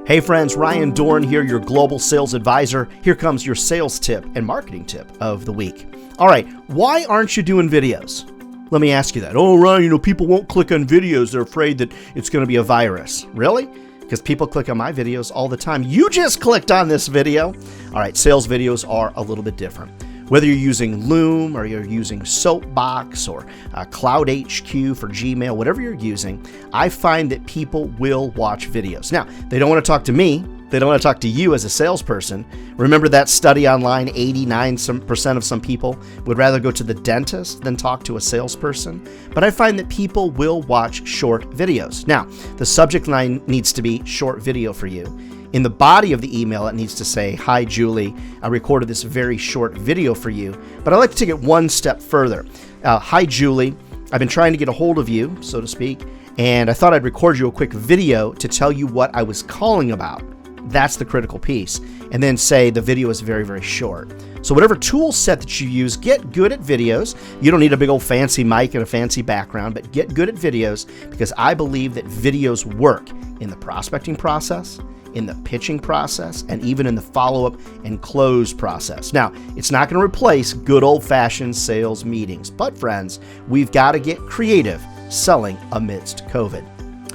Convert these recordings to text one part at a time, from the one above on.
Hey friends, Ryan Dohrn here, your global sales advisor. Here comes your sales tip and marketing tip of the week. All right, why aren't you doing videos? Let me ask you that. Oh, Ryan, people won't click on videos. They're afraid that it's going to be a virus. Really? Because people click on my videos all the time. You just clicked on this video. All right, sales videos are a little bit different. Whether you're using Loom or you're using Soapbox or Cloud HQ for Gmail, whatever you're using, I find that people will watch videos. Now, they don't want to talk to me. They don't want to talk to you as a salesperson. Remember that study online, 89% of some people would rather go to the dentist than talk to a salesperson. But I find that people will watch short videos. Now, the subject line needs to be short video for you. In the body of the email, it needs to say, "Hi, Julie, I recorded this very short video for you." But I like to take it one step further. Hi, Julie, I've been trying to get a hold of you, so to speak, and I thought I'd record you a quick video to tell you what I was calling about. That's the critical piece. And then say the video is very, very short. So whatever tool set that you use, get good at videos. You don't need a big old fancy mic and a fancy background, but get good at videos because I believe that videos work in the prospecting process, in the pitching process, and even in the follow-up and close process. Now, it's not going to replace good old-fashioned sales meetings, but friends, we've got to get creative selling amidst COVID.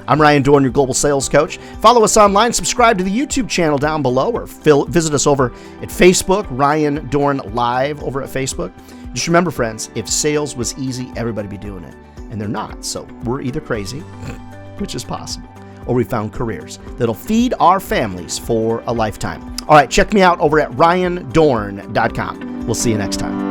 I'm Ryan Dohrn, your global sales coach. Follow us online, subscribe to the YouTube channel down below, or visit us over at Facebook, Ryan Dohrn Live over at Facebook. Just remember, friends, if sales was easy, everybody would be doing it, and they're not. So we're either crazy, which is possible, or we found careers that'll feed our families for a lifetime. All right, check me out over at ryandohrn.com. We'll see you next time.